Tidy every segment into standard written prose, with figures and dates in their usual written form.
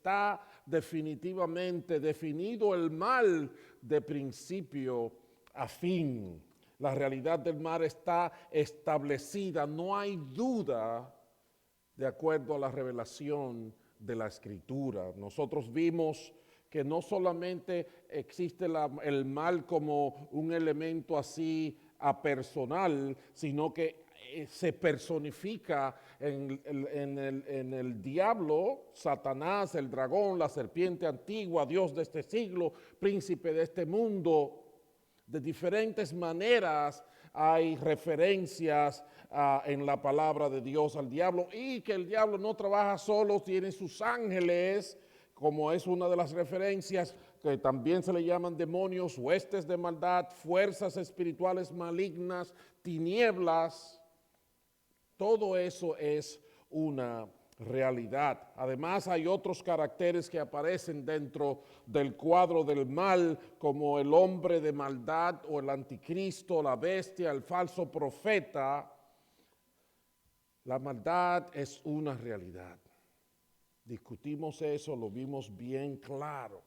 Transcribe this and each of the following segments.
está definitivamente definido el mal de principio a fin. La realidad del mal está establecida, no hay duda de acuerdo a la revelación de la Escritura. Nosotros vimos que no solamente existe el mal como un elemento así apersonal, sino que se personifica en el diablo, Satanás, el dragón, la serpiente antigua, Dios de este siglo, príncipe de este mundo. De diferentes maneras hay referencias en la palabra de Dios al diablo, y que el diablo no trabaja solo, tiene sus ángeles, como es una de las referencias, que también se le llaman demonios, huestes de maldad, fuerzas espirituales malignas, tinieblas. Todo eso es una realidad. Además, hay otros caracteres que aparecen dentro del cuadro del mal, como el hombre de maldad o el anticristo, la bestia, el falso profeta. La maldad es una realidad. Discutimos eso, lo vimos bien claro.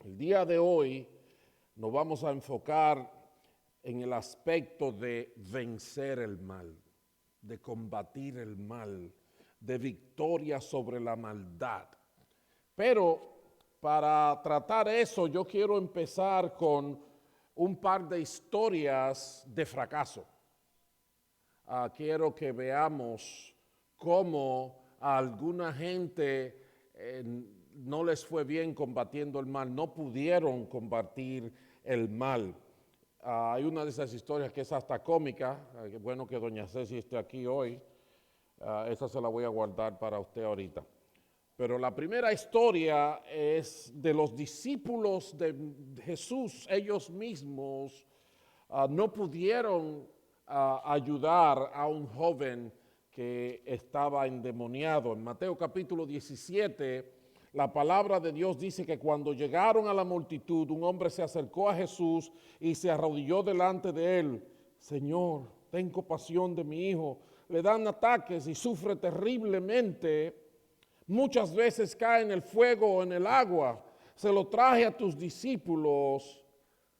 El día de hoy nos vamos a enfocar en el aspecto de vencer el mal, de combatir el mal, de victoria sobre la maldad. Pero para tratar eso, yo quiero empezar con un par de historias de fracaso. Quiero que veamos cómo a alguna gente no les fue bien combatiendo el mal, no pudieron combatir el mal. Hay una de esas historias que es hasta cómica, bueno que doña Ceci esté aquí hoy, esa se la voy a guardar para usted ahorita. Pero la primera historia es de los discípulos de Jesús. Ellos mismos no pudieron ayudar a un joven que estaba endemoniado. En Mateo capítulo 17, la palabra de Dios dice que cuando llegaron a la multitud, un hombre se acercó a Jesús y se arrodilló delante de él. Señor, ten compasión de mi hijo. Le dan ataques y sufre terriblemente. Muchas veces cae en el fuego o en el agua. Se lo traje a tus discípulos,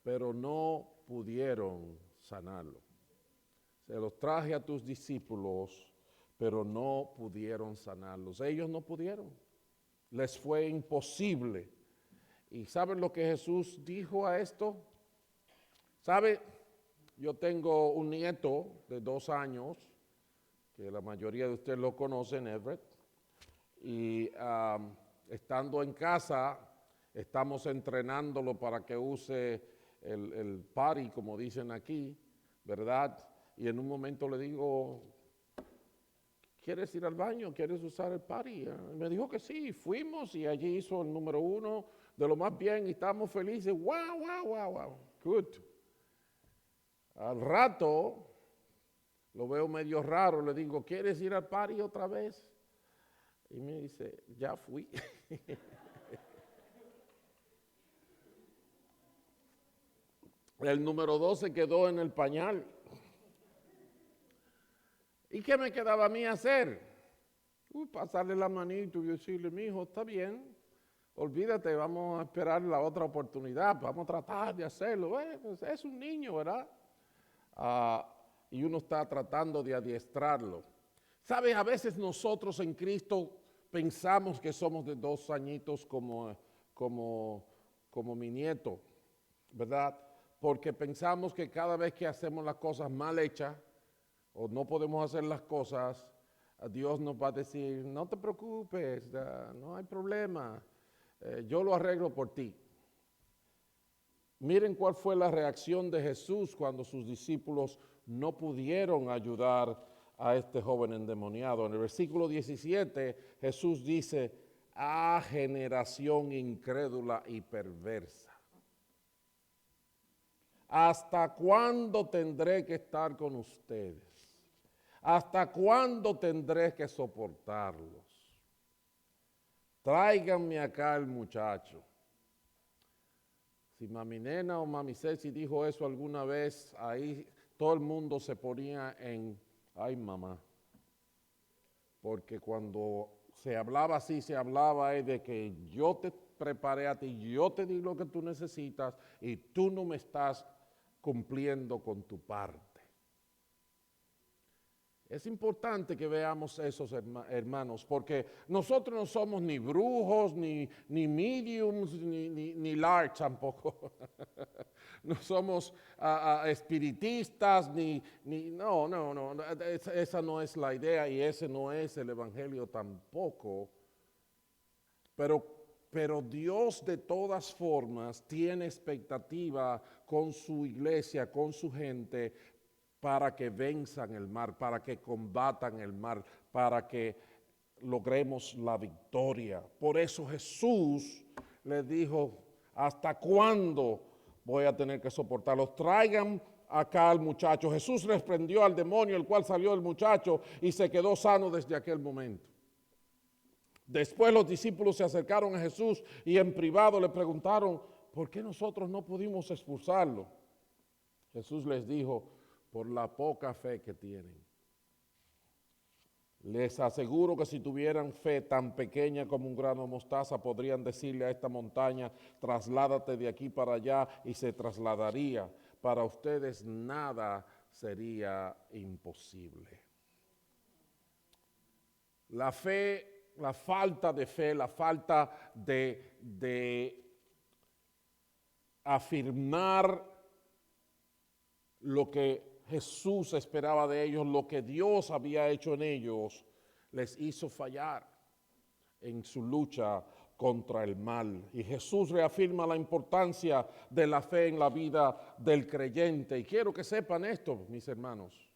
pero no pudieron sanarlo. Se los traje a tus discípulos, pero no pudieron sanarlos. Ellos no pudieron. Les fue imposible. ¿Y saben lo que Jesús dijo a esto? ¿Sabe? Yo tengo un nieto de 2 años, que la mayoría de ustedes lo conocen, Everett, y estando en casa, estamos entrenándolo para que use el potty, como dicen aquí, ¿verdad? Y en un momento le digo, ¿quieres ir al baño? ¿Quieres usar el potty? Me dijo que sí, fuimos y allí hizo el número 1 de lo más bien y estábamos felices. ¡Wow, wow, wow, wow! Good. Al rato lo veo medio raro, le digo, ¿quieres ir al potty otra vez? Y me dice, ya fui. El número 2 se quedó en el pañal. ¿Y qué me quedaba a mí hacer? Pasarle la manito y decirle, mi hijo, está bien, olvídate, vamos a esperar la otra oportunidad, vamos a tratar de hacerlo. Pues es un niño, ¿verdad? Y uno está tratando de adiestrarlo. ¿Sabes? A veces nosotros en Cristo pensamos que somos de 2 añitos como mi nieto, ¿verdad? Porque pensamos que cada vez que hacemos las cosas mal hechas o no podemos hacer las cosas, Dios nos va a decir, no te preocupes, no hay problema, yo lo arreglo por ti. Miren cuál fue la reacción de Jesús cuando sus discípulos no pudieron ayudar a este joven endemoniado. En el versículo 17, Jesús dice, generación incrédula y perversa. ¿Hasta cuándo tendré que estar con ustedes? ¿Hasta cuándo tendré que soportarlos? Tráiganme acá el muchacho. Si mami Nena o mami Ceci dijo eso alguna vez, ahí todo el mundo se ponía en, ay mamá. Porque cuando se hablaba así, se hablaba de que yo te preparé a ti, yo te di lo que tú necesitas y tú no me estás cumpliendo con tu parte. Es importante que veamos esos hermanos, porque nosotros no somos ni brujos, ni mediums, ni large tampoco. No somos espiritistas, no, esa no es la idea y ese no es el evangelio tampoco. Pero Dios de todas formas tiene expectativa con su iglesia, con su gente, para que venzan el mal, para que combatan el mal, para que logremos la victoria. Por eso Jesús le dijo, ¿hasta cuándo voy a tener que soportarlos? Traigan acá al muchacho. Jesús reprendió al demonio, el cual salió del muchacho y se quedó sano desde aquel momento. Después los discípulos se acercaron a Jesús y en privado le preguntaron, ¿por qué nosotros no pudimos expulsarlo? Jesús les dijo, por la poca fe que tienen. Les aseguro que si tuvieran fe tan pequeña como un grano de mostaza, podrían decirle a esta montaña, trasládate de aquí para allá y se trasladaría. Para ustedes nada sería imposible. La fe, la falta de fe, la falta de afirmar lo que Jesús esperaba de ellos, lo que Dios había hecho en ellos, les hizo fallar en su lucha contra el mal. Y Jesús reafirma la importancia de la fe en la vida del creyente. Y quiero que sepan esto, mis hermanos.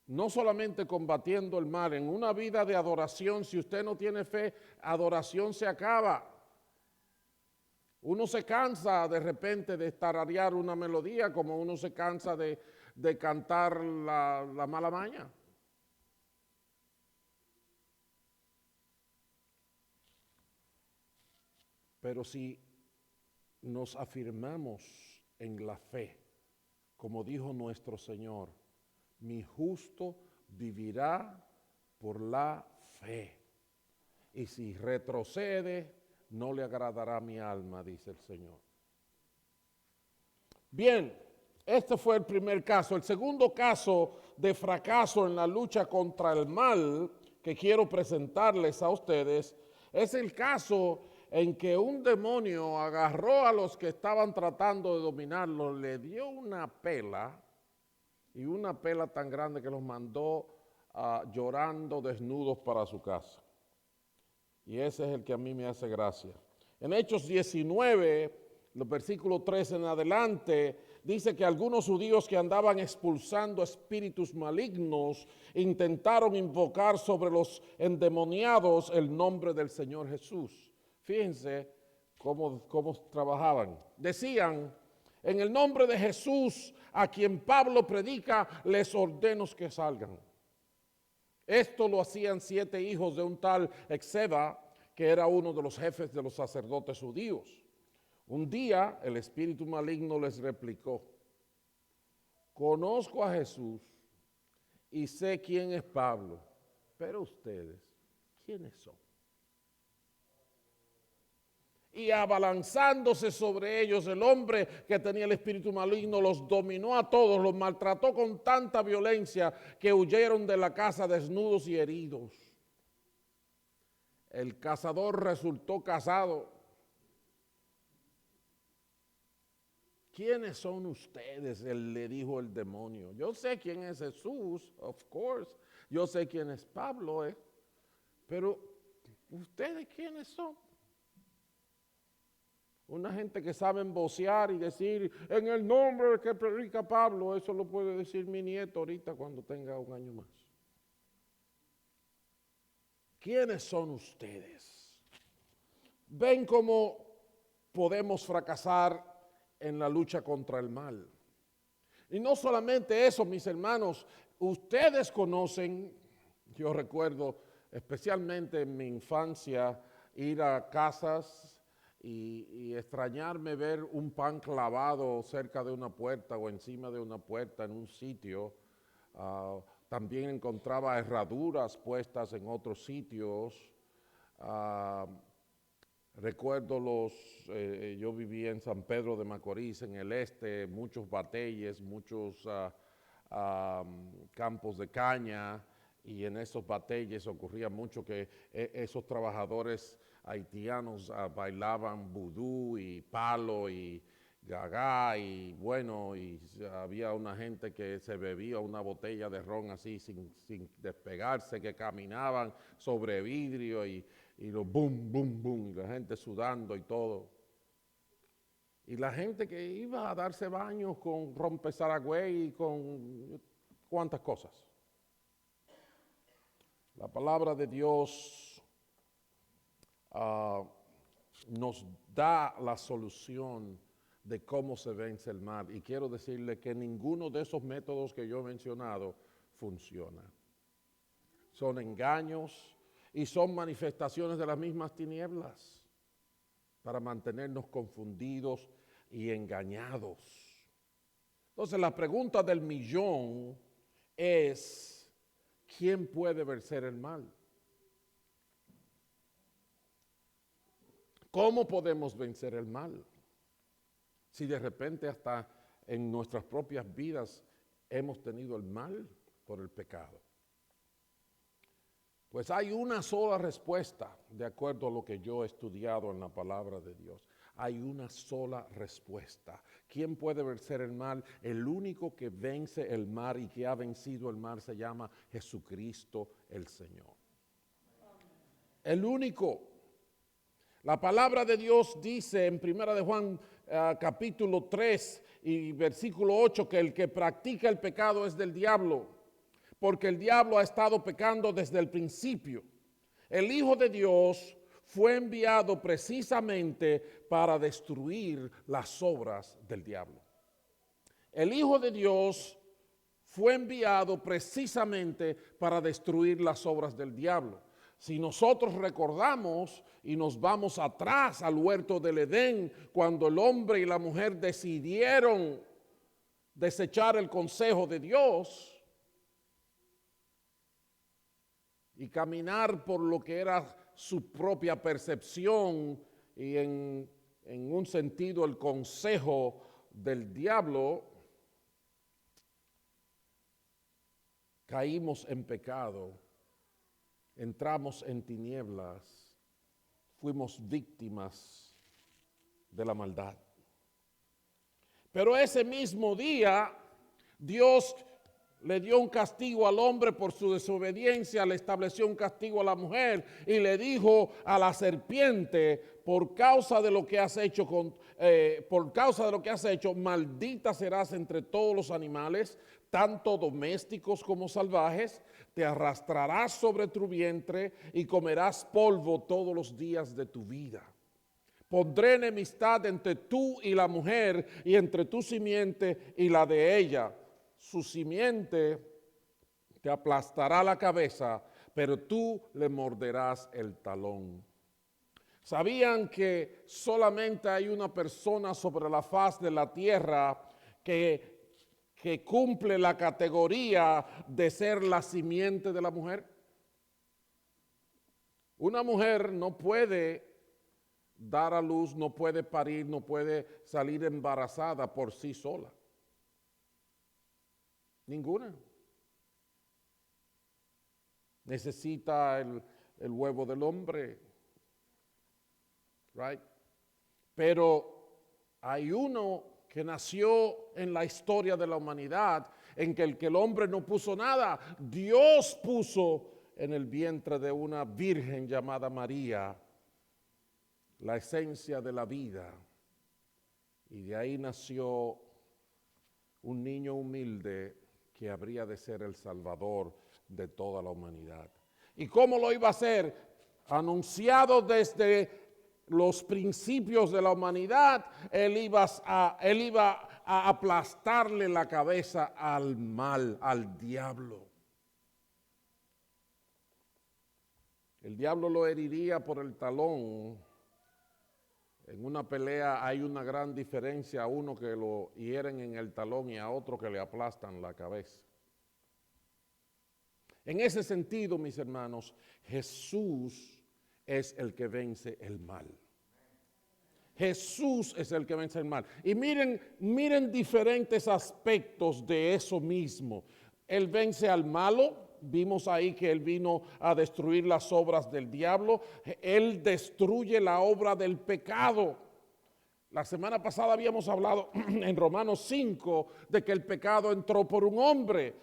No solamente combatiendo el mal, en una vida de adoración, si usted no tiene fe, adoración se acaba. Uno se cansa de repente de tararear una melodía como uno se cansa de cantar la mala maña. Pero si nos afirmamos en la fe, como dijo nuestro Señor, mi justo vivirá por la fe. Y si retrocede, no le agradará mi alma, dice el Señor. Bien, este fue el primer caso. El segundo caso de fracaso en la lucha contra el mal que quiero presentarles a ustedes es el caso en que un demonio agarró a los que estaban tratando de dominarlo, le dio una pela, y una pela tan grande que los mandó llorando desnudos para su casa. Y ese es el que a mí me hace gracia. En Hechos 19, los versículos 3 en adelante, dice que algunos judíos que andaban expulsando espíritus malignos intentaron invocar sobre los endemoniados el nombre del Señor Jesús. Fíjense cómo trabajaban. Decían, en el nombre de Jesús, a quien Pablo predica, les ordeno que salgan. Esto lo hacían 7 hijos de un tal Exeba, que era uno de los jefes de los sacerdotes judíos. Un día el espíritu maligno les replicó, conozco a Jesús y sé quién es Pablo, pero ustedes, ¿quiénes son? Y abalanzándose sobre ellos, el hombre que tenía el espíritu maligno los dominó a todos, los maltrató con tanta violencia que huyeron de la casa desnudos y heridos. El cazador resultó cazado. ¿Quiénes son ustedes? Le dijo el demonio. Yo sé quién es Jesús, of course. Yo sé quién es Pablo, pero ¿ustedes quiénes son? Una gente que sabe vocear y decir, en el nombre que predica Pablo, eso lo puede decir mi nieto ahorita cuando tenga 1 año más. ¿Quiénes son ustedes? ¿Ven cómo podemos fracasar en la lucha contra el mal? Y no solamente eso, mis hermanos, ustedes conocen, yo recuerdo especialmente en mi infancia, ir a casas y extrañarme ver un pan clavado cerca de una puerta o encima de una puerta en un sitio. También encontraba herraduras puestas en otros sitios. Ah, recuerdo yo vivía en San Pedro de Macorís, en el este, muchos batalles, muchos campos de caña, y en esos batalles ocurría mucho que esos trabajadores haitianos bailaban vudú y palo y gagá, y bueno, y había una gente que se bebía una botella de ron así sin despegarse, que caminaban sobre vidrio y los boom, boom, boom, y la gente sudando y todo. Y la gente que iba a darse baños con rompezaragüey y con cuantas cosas. La palabra de Dios nos da la solución de cómo se vence el mal. Y quiero decirle que ninguno de esos métodos que yo he mencionado funciona. Son engaños y son manifestaciones de las mismas tinieblas para mantenernos confundidos y engañados. Entonces la pregunta del millón es, ¿quién puede vencer el mal? ¿Cómo podemos vencer el mal? Si de repente hasta en nuestras propias vidas hemos tenido el mal por el pecado. Pues hay una sola respuesta, de acuerdo a lo que yo he estudiado en la palabra de Dios. Hay una sola respuesta. ¿Quién puede vencer el mal? El único que vence el mal y que ha vencido el mal se llama Jesucristo el Señor. El único. La palabra de Dios dice en 1 de Juan capítulo 3 y versículo 8 que el que practica el pecado es del diablo, porque el diablo ha estado pecando desde el principio. El Hijo de Dios fue enviado precisamente para destruir las obras del diablo. El Hijo de Dios fue enviado precisamente para destruir las obras del diablo. Si nosotros recordamos y nos vamos atrás al huerto del Edén, cuando el hombre y la mujer decidieron desechar el consejo de Dios y caminar por lo que era su propia percepción y en un sentido el consejo del diablo, caímos en pecado, entramos en tinieblas, fuimos víctimas de la maldad. Pero ese mismo día, Dios le dio un castigo al hombre por su desobediencia, le estableció un castigo a la mujer y le dijo a la serpiente, por causa de lo que has hecho, maldita serás entre todos los animales, tanto domésticos como salvajes, te arrastrarás sobre tu vientre y comerás polvo todos los días de tu vida. Pondré enemistad entre tú y la mujer y entre tu simiente y la de ella. Su simiente te aplastará la cabeza, pero tú le morderás el talón. ¿Sabían que solamente hay una persona sobre la faz de la tierra que cumple la categoría de ser la simiente de la mujer? Una mujer no puede dar a luz, no puede parir, no puede salir embarazada por sí sola. Ninguna. Necesita el huevo del hombre, right? Pero hay uno que nació en la historia de la humanidad en que el hombre no puso nada, Dios puso en el vientre de una virgen llamada María la esencia de la vida, y de ahí nació un niño humilde que habría de ser el Salvador de toda la humanidad. ¿Y cómo lo iba a hacer? Anunciado desde los principios de la humanidad, él iba a aplastarle la cabeza al mal, al diablo. El diablo lo heriría por el talón. En una pelea hay una gran diferencia, a uno que lo hieren en el talón y a otro que le aplastan la cabeza. En ese sentido, mis hermanos, Jesús es el que vence el mal. Jesús es el que vence el mal. Y miren diferentes aspectos de eso mismo. Él vence al malo. Vimos ahí que Él vino a destruir las obras del diablo. Él destruye la obra del pecado. La semana pasada habíamos hablado en Romanos 5 de que el pecado entró por un hombre.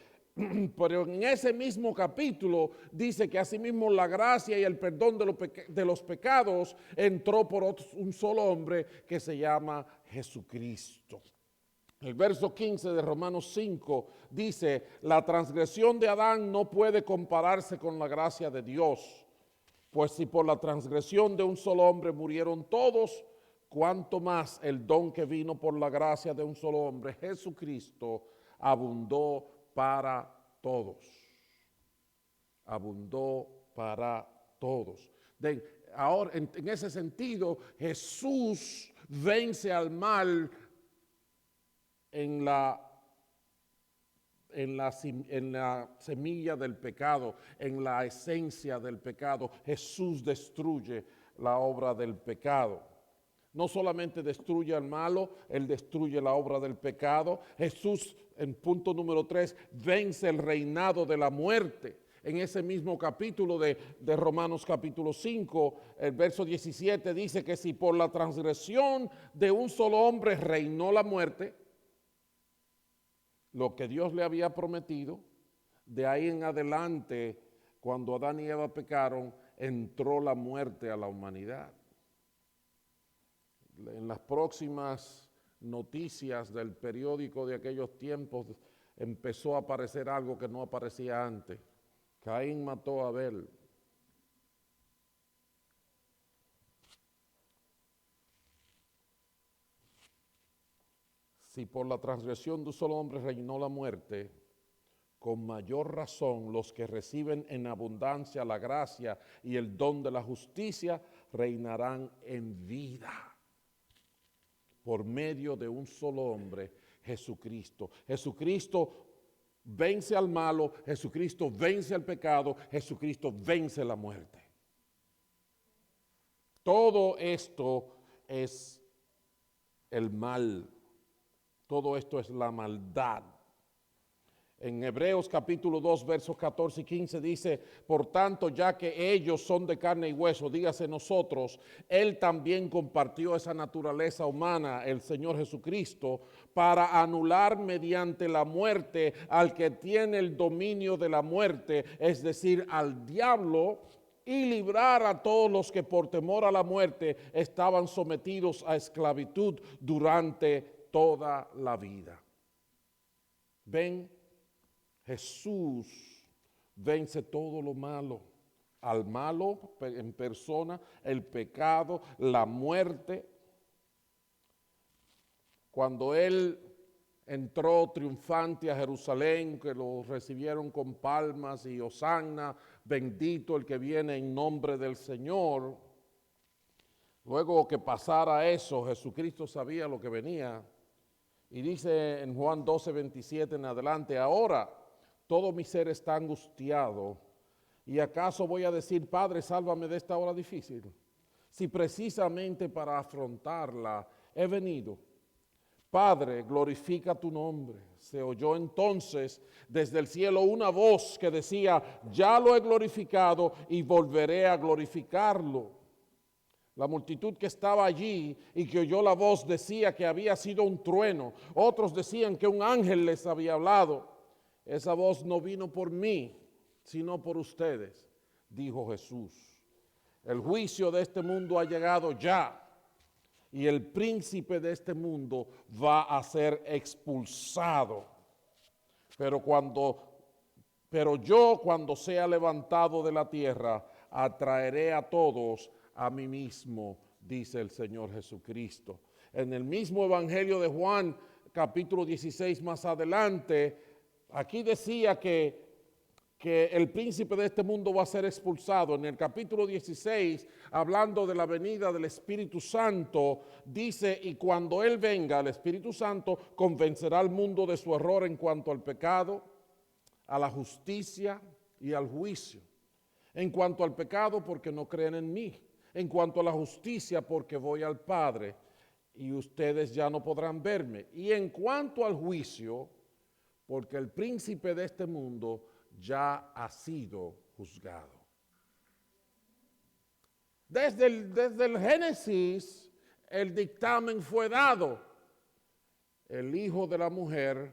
Pero en ese mismo capítulo dice que asimismo la gracia y el perdón de los pecados entró por un solo hombre que se llama Jesucristo. El verso 15 de Romanos 5 dice: la transgresión de Adán no puede compararse con la gracia de Dios, pues si por la transgresión de un solo hombre murieron todos, cuánto más el don que vino por la gracia de un solo hombre, Jesucristo, abundó para todos. Abundó para todos. Ahora, en ese sentido, Jesús vence al mal en la semilla del pecado, en la esencia del pecado. Jesús destruye la obra del pecado. No solamente destruye al malo, Él destruye la obra del pecado. Jesús, en punto número 3, vence el reinado de la muerte. En ese mismo capítulo de Romanos capítulo 5, el verso 17 dice que si por la transgresión de un solo hombre reinó la muerte, lo que Dios le había prometido, de ahí en adelante, cuando Adán y Eva pecaron, entró la muerte a la humanidad. En las próximas noticias del periódico de aquellos tiempos empezó a aparecer algo que no aparecía antes. Caín mató a Abel. Si por la transgresión de un solo hombre reinó la muerte, con mayor razón los que reciben en abundancia la gracia y el don de la justicia reinarán en vida por medio de un solo hombre, Jesucristo. Jesucristo vence al malo, Jesucristo vence al pecado, Jesucristo vence la muerte. Todo esto es el mal, todo esto es la maldad. En Hebreos capítulo 2, versos 14 y 15 dice: por tanto, ya que ellos son de carne y hueso, dígase nosotros, Él también compartió esa naturaleza humana, el Señor Jesucristo, para anular mediante la muerte al que tiene el dominio de la muerte, es decir, al diablo, y librar a todos los que por temor a la muerte estaban sometidos a esclavitud durante toda la vida. ¿Ven? Jesús vence todo lo malo, al malo en persona, el pecado, la muerte. Cuando Él entró triunfante a Jerusalén, que lo recibieron con palmas y hosanna, bendito el que viene en nombre del Señor. Luego que pasara eso, Jesucristo sabía lo que venía. Y dice en Juan 12, 27 en adelante: ahora todo mi ser está angustiado, ¿y acaso voy a decir, Padre, sálvame de esta hora difícil? Si precisamente para afrontarla he venido. Padre, glorifica tu nombre. Se oyó entonces desde el cielo una voz que decía: ya lo he glorificado y volveré a glorificarlo. La multitud que estaba allí y que oyó la voz decía que había sido un trueno. Otros decían que un ángel les había hablado. Esa voz no vino por mí, sino por ustedes, dijo Jesús. El juicio de este mundo ha llegado ya, y el príncipe de este mundo va a ser expulsado. Pero yo, cuando sea levantado de la tierra, atraeré a todos a mí mismo, dice el Señor Jesucristo. En el mismo Evangelio de Juan, capítulo 16 más adelante, aquí decía que el príncipe de este mundo va a ser expulsado. En el capítulo 16, hablando de la venida del Espíritu Santo, dice: y cuando Él venga, el Espíritu Santo convencerá al mundo de su error en cuanto al pecado, a la justicia y al juicio. En cuanto al pecado, porque no creen en mí. En cuanto a la justicia, porque voy al Padre y ustedes ya no podrán verme. Y en cuanto al juicio, porque el príncipe de este mundo ya ha sido juzgado. Desde el Génesis, el dictamen fue dado. El hijo de la mujer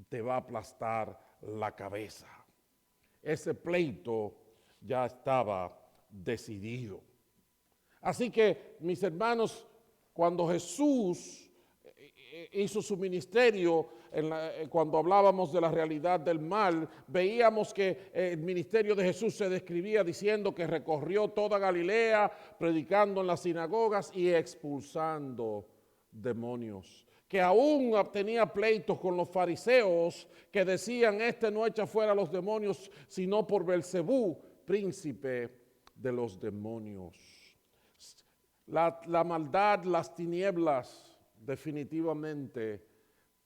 te va a aplastar la cabeza. Ese pleito ya estaba decidido. Así que, mis hermanos, cuando Jesús hizo su ministerio, cuando hablábamos de la realidad del mal, veíamos que el ministerio de Jesús se describía diciendo que recorrió toda Galilea, predicando en las sinagogas y expulsando demonios. Que aún tenía pleitos con los fariseos que decían, este no echa fuera los demonios, sino por Belcebú, príncipe de los demonios. La maldad, las tinieblas, definitivamente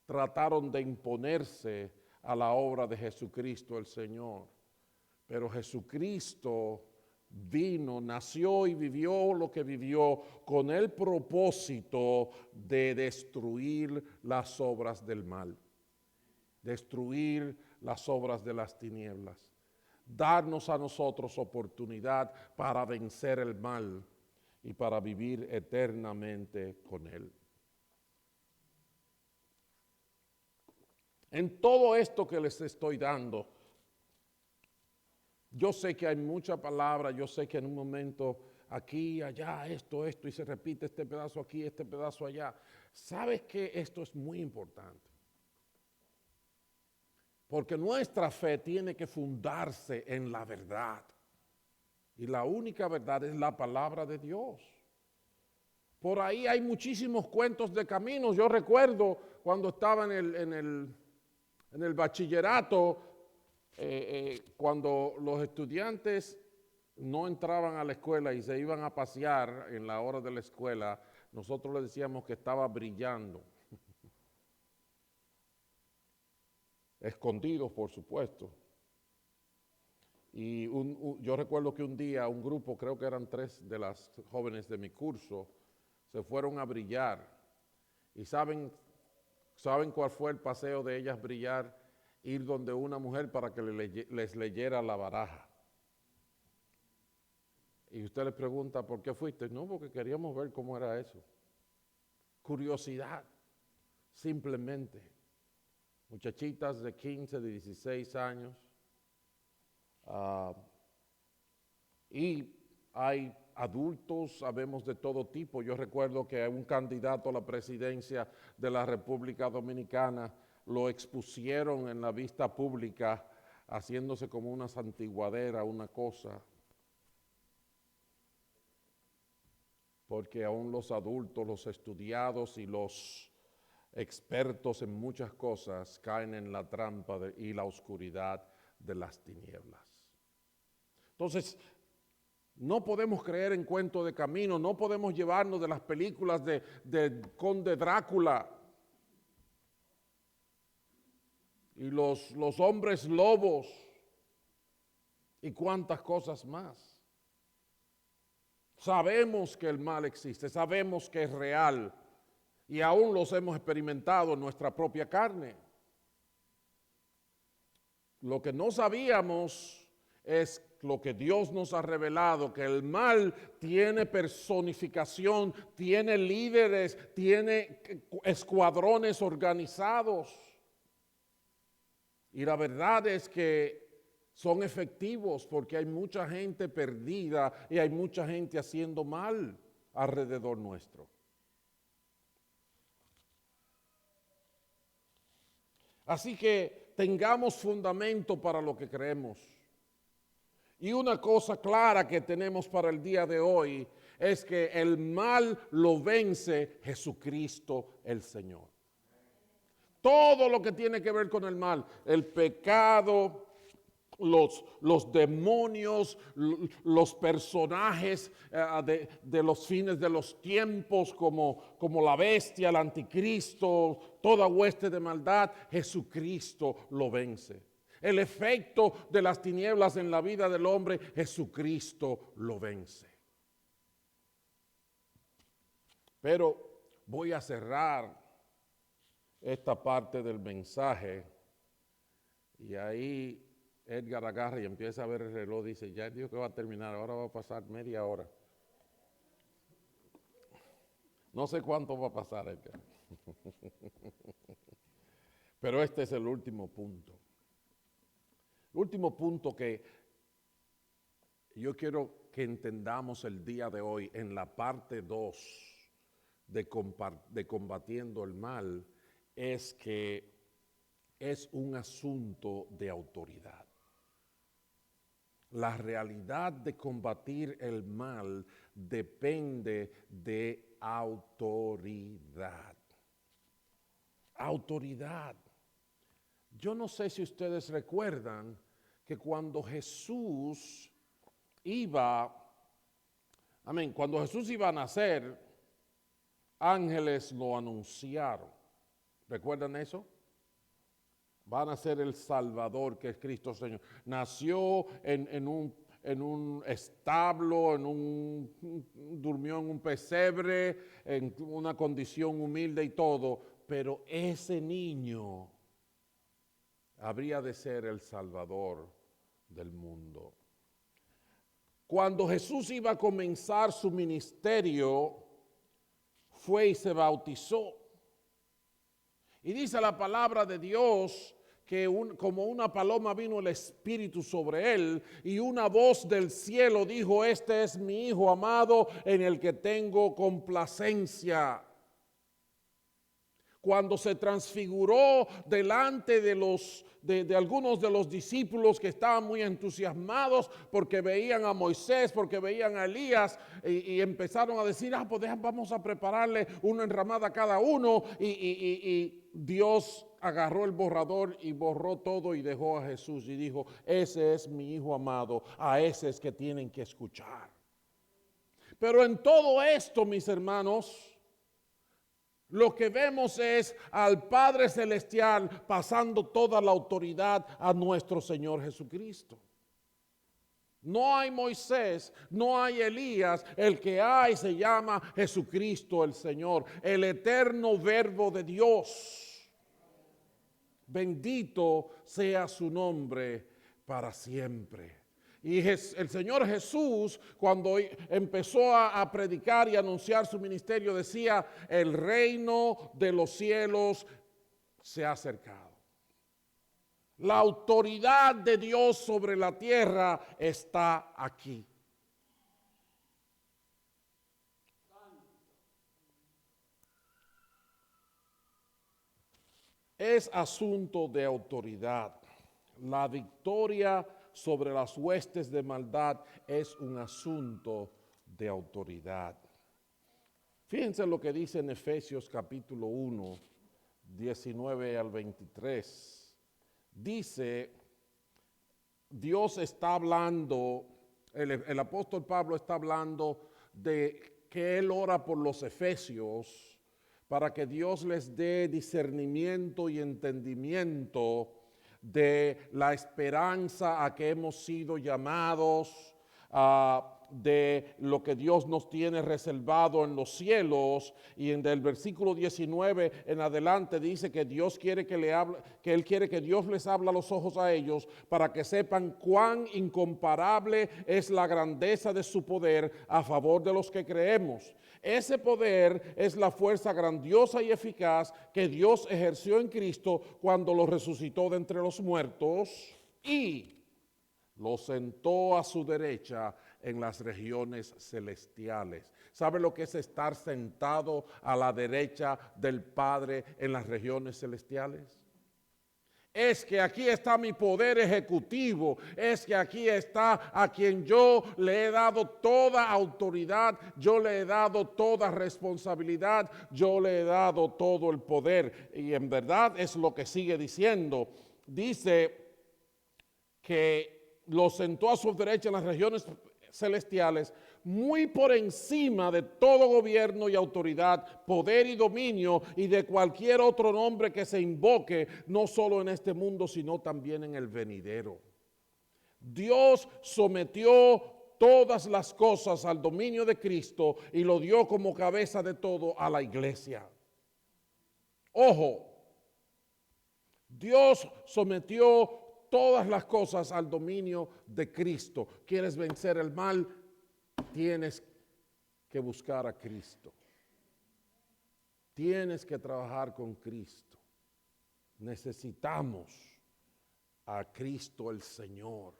trataron de imponerse a la obra de Jesucristo el Señor. Pero Jesucristo vino, nació y vivió lo que vivió con el propósito de destruir las obras del mal, destruir las obras de las tinieblas, darnos a nosotros oportunidad para vencer el mal y para vivir eternamente con Él. En todo esto que les estoy dando, yo sé que hay mucha palabra, yo sé que en un momento aquí, allá, esto, y se repite este pedazo aquí, este pedazo allá. ¿Sabes que esto es muy importante? Porque nuestra fe tiene que fundarse en la verdad. Y la única verdad es la palabra de Dios. Por ahí hay muchísimos cuentos de caminos. Yo recuerdo cuando estaba en el bachillerato, cuando los estudiantes no entraban a la escuela y se iban a pasear en la hora de la escuela, nosotros les decíamos que estaba brillando. Escondidos, por supuesto. Y yo recuerdo que un día un grupo, creo que eran 3 de las jóvenes de mi curso, se fueron a brillar. ¿Y saben cuál fue el paseo de ellas brillar? Ir donde una mujer para que les leyera la baraja. Y usted les pregunta, ¿por qué fuiste? No, porque queríamos ver cómo era eso. Curiosidad, simplemente. Muchachitas de 15, de 16 años. Y hay adultos, sabemos de todo tipo. Yo recuerdo que un candidato a la presidencia de la República Dominicana lo expusieron en la vista pública, haciéndose como una santiguadera, una cosa. Porque aún los adultos, los estudiados y los expertos en muchas cosas caen en la trampa y la oscuridad de las tinieblas. Entonces, no podemos creer en cuento de camino, no podemos llevarnos de las películas de Conde Drácula y los hombres lobos y cuantas cosas más. Sabemos que el mal existe, sabemos que es real y aún los hemos experimentado en nuestra propia carne. Lo que no sabíamos es lo que Dios nos ha revelado, que el mal tiene personificación, tiene líderes, tiene escuadrones organizados. Y la verdad es que son efectivos porque hay mucha gente perdida y hay mucha gente haciendo mal alrededor nuestro. Así que tengamos fundamento para lo que creemos. Y una cosa clara que tenemos para el día de hoy es que el mal lo vence Jesucristo el Señor. Todo lo que tiene que ver con el mal, el pecado, los demonios, los personajes de los fines de los tiempos como la bestia, el anticristo, toda hueste de maldad, Jesucristo lo vence. El efecto de las tinieblas en la vida del hombre, Jesucristo lo vence. Pero voy a cerrar esta parte del mensaje y ahí Edgar agarra y empieza a ver el reloj, dice, ya dijo que va a terminar, ahora va a pasar media hora. No sé cuánto va a pasar, Edgar. Pero este es el último punto. El último punto que yo quiero que entendamos el día de hoy en la parte 2 de combatiendo el mal es que es un asunto de autoridad. La realidad de combatir el mal depende de autoridad. Autoridad. Yo no sé si ustedes recuerdan que cuando Jesús iba a nacer, ángeles lo anunciaron. ¿Recuerdan eso? Va a nacer el Salvador, que es Cristo Señor. Nació en un establo, durmió en un pesebre, en una condición humilde y todo, pero ese niño habría de ser el Salvador del mundo. Cuando Jesús iba a comenzar su ministerio, fue y se bautizó. Y dice la palabra de Dios que como una paloma vino el Espíritu sobre él y una voz del cielo dijo, este es mi Hijo amado en el que tengo complacencia. Cuando se transfiguró delante de algunos de los discípulos que estaban muy entusiasmados porque veían a Moisés, porque veían a Elías y empezaron a decir, pues vamos a prepararle una enramada a cada uno y Dios agarró el borrador y borró todo y dejó a Jesús y dijo, ese es mi Hijo amado, a ese es que tienen que escuchar. Pero en todo esto, mis hermanos, lo que vemos es al Padre Celestial pasando toda la autoridad a nuestro Señor Jesucristo. No hay Moisés, no hay Elías, el que hay se llama Jesucristo el Señor, el eterno Verbo de Dios. Bendito sea su nombre para siempre. Y el Señor Jesús, cuando empezó a predicar y anunciar su ministerio, decía, el reino de los cielos se ha acercado. La autoridad de Dios sobre la tierra está aquí. Es asunto de autoridad. La victoria sobre las huestes de maldad es un asunto de autoridad. Fíjense lo que dice en Efesios capítulo 1, 19 al 23. Dice, Dios está hablando, el apóstol Pablo está hablando de que él ora por los efesios para que Dios les dé discernimiento y entendimiento de la esperanza a que hemos sido llamados, de lo que Dios nos tiene reservado en los cielos. Y en el versículo 19 en adelante dice que Dios quiere que Él quiere que Dios les hable a los ojos a ellos para que sepan cuán incomparable es la grandeza de su poder a favor de los que creemos. Ese poder es la fuerza grandiosa y eficaz que Dios ejerció en Cristo cuando lo resucitó de entre los muertos y lo sentó a su derecha en las regiones celestiales. ¿Sabe lo que es estar sentado a la derecha del Padre en las regiones celestiales? Es que aquí está mi poder ejecutivo, es que aquí está a quien yo le he dado toda autoridad, yo le he dado toda responsabilidad, yo le he dado todo el poder. Y en verdad es lo que sigue diciendo. Dice que lo sentó a su derecha en las regiones celestiales, muy por encima de todo gobierno y autoridad, poder y dominio y de cualquier otro nombre que se invoque, no solo en este mundo, sino también en el venidero. Dios sometió todas las cosas al dominio de Cristo y lo dio como cabeza de todo a la iglesia. Ojo, Dios sometió todas las cosas al dominio de Cristo. ¿Quieres vencer el mal? Tienes que buscar a Cristo. Tienes que trabajar con Cristo. Necesitamos a Cristo el Señor,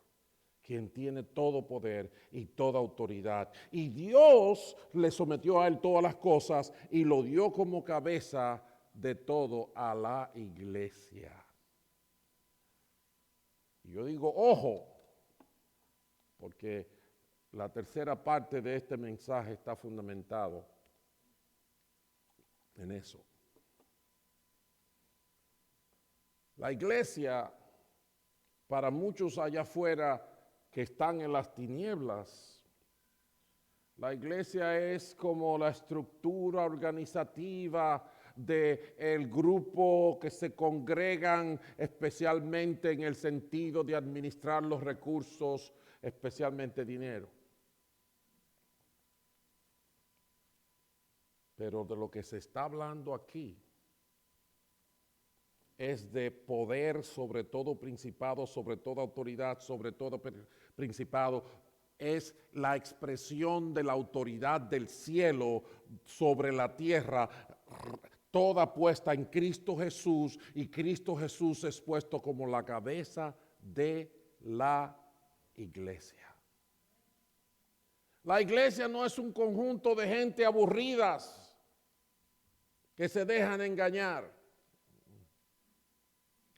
quien tiene todo poder y toda autoridad. Y Dios le sometió a él todas las cosas y lo dio como cabeza de todo a la iglesia. Y yo digo, ojo, porque la tercera parte de este mensaje está fundamentado en eso. La iglesia, para muchos allá afuera que están en las tinieblas, la iglesia es como la estructura organizativa del grupo que se congregan especialmente en el sentido de administrar los recursos, especialmente dinero. Pero de lo que se está hablando aquí es de poder sobre todo principado, sobre toda autoridad, sobre todo principado. Es la expresión de la autoridad del cielo sobre la tierra, toda puesta en Cristo Jesús, y Cristo Jesús es puesto como la cabeza de la iglesia. La iglesia no es un conjunto de gente aburridas que se dejan engañar.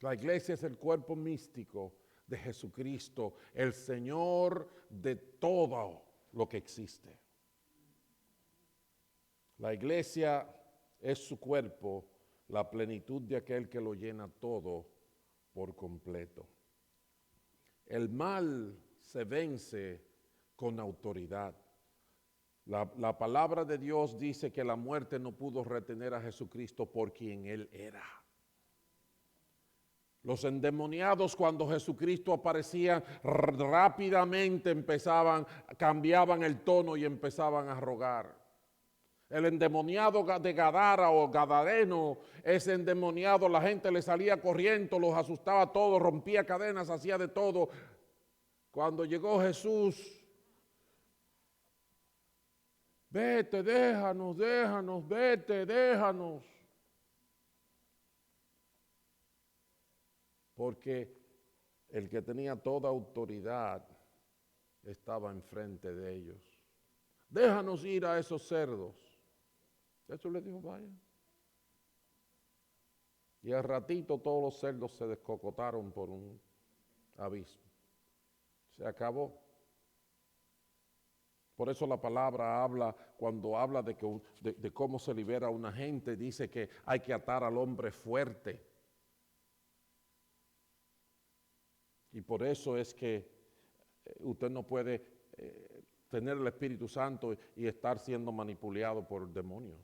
La iglesia es el cuerpo místico de Jesucristo, el Señor de todo lo que existe. La iglesia es su cuerpo, la plenitud de aquel que lo llena todo por completo. El mal se vence con autoridad. La palabra de Dios dice que la muerte no pudo retener a Jesucristo por quien Él era. Los endemoniados, cuando Jesucristo aparecía, rápidamente cambiaban el tono y empezaban a rogar. El endemoniado de Gadara o Gadareno, ese endemoniado, la gente le salía corriendo, los asustaba a todos, rompía cadenas, hacía de todo. Cuando llegó Jesús, vete, déjanos, vete, déjanos. Porque el que tenía toda autoridad estaba enfrente de ellos. Déjanos ir a esos cerdos. Jesús le dijo, vaya. Y al ratito todos los cerdos se descocotaron por un abismo. Se acabó. Por eso la palabra habla, cuando habla de cómo se libera a una gente, dice que hay que atar al hombre fuerte. Y por eso es que usted no puede tener el Espíritu Santo y estar siendo manipulado por demonios.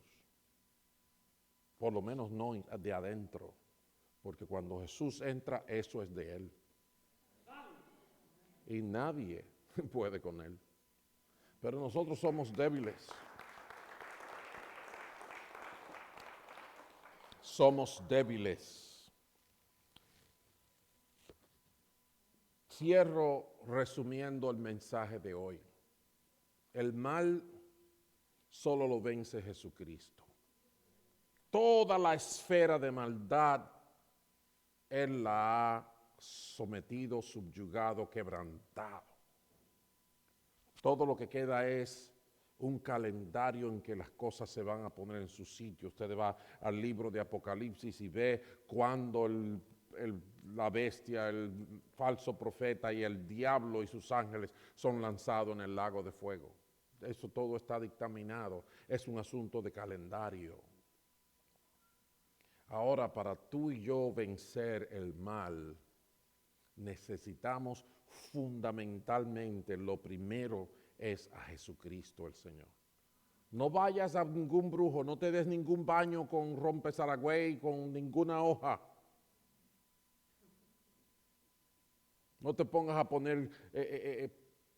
Por lo menos no de adentro. Porque cuando Jesús entra, eso es de Él. Y nadie puede con Él. Pero nosotros somos débiles. Somos débiles. Cierro resumiendo el mensaje de hoy. El mal solo lo vence Jesucristo. Toda la esfera de maldad Él la ha sometido, subyugado, quebrantado. Todo lo que queda es un calendario en que las cosas se van a poner en su sitio. Usted va al libro de Apocalipsis y ve cuando la bestia, el falso profeta y el diablo y sus ángeles son lanzados en el lago de fuego. Eso todo está dictaminado. Es un asunto de calendario. Ahora, para tú y yo vencer el mal, necesitamos fundamentalmente, lo primero es a Jesucristo el Señor. No vayas a ningún brujo, no te des ningún baño con rompezaragüey, con ninguna hoja. No te pongas a poner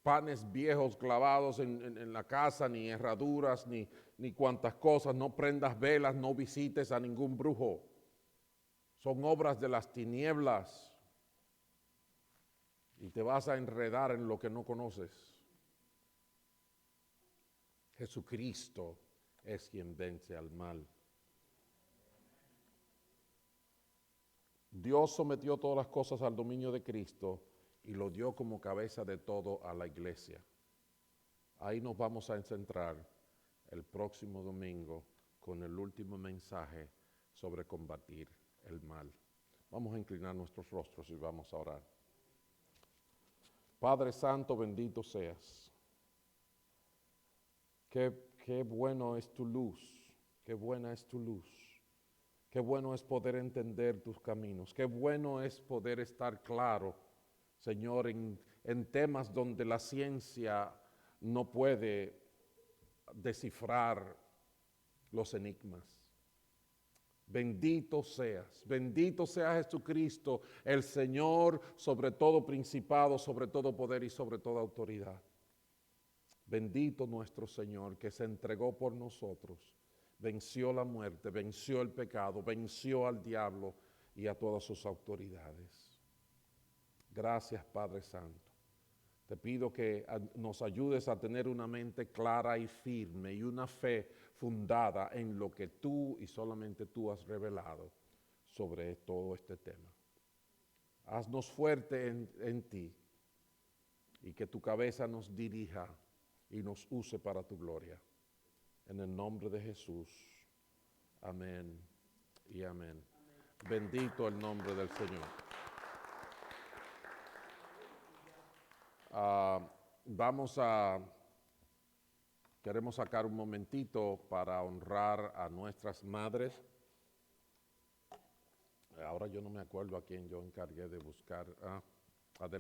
panes viejos clavados en la casa, ni herraduras, ni cuantas cosas, no prendas velas, no visites a ningún brujo. Son obras de las tinieblas y te vas a enredar en lo que no conoces. Jesucristo es quien vence al mal. Dios sometió todas las cosas al dominio de Cristo y lo dio como cabeza de todo a la iglesia. Ahí nos vamos a centrar el próximo domingo con el último mensaje sobre combatir el mal. Vamos a inclinar nuestros rostros y vamos a orar. Padre Santo, bendito seas. Qué bueno es tu luz, qué buena es tu luz. Qué bueno es poder entender tus caminos. Qué bueno es poder estar claro, Señor, en temas donde la ciencia no puede descifrar los enigmas. Bendito sea Jesucristo, el Señor sobre todo principado, sobre todo poder y sobre toda autoridad. Bendito nuestro Señor que se entregó por nosotros. Venció la muerte, venció el pecado, venció al diablo y a todas sus autoridades. Gracias, Padre Santo. Te pido que nos ayudes a tener una mente clara y firme y una fe fundada en lo que tú y solamente tú has revelado sobre todo este tema. Haznos fuerte en ti y que tu cabeza nos dirija y nos use para tu gloria. En el nombre de Jesús. Amén y amén. Bendito el nombre del Señor. Queremos sacar un momentito para honrar a nuestras madres. Ahora yo no me acuerdo a quién yo encargué de buscar. Adelante.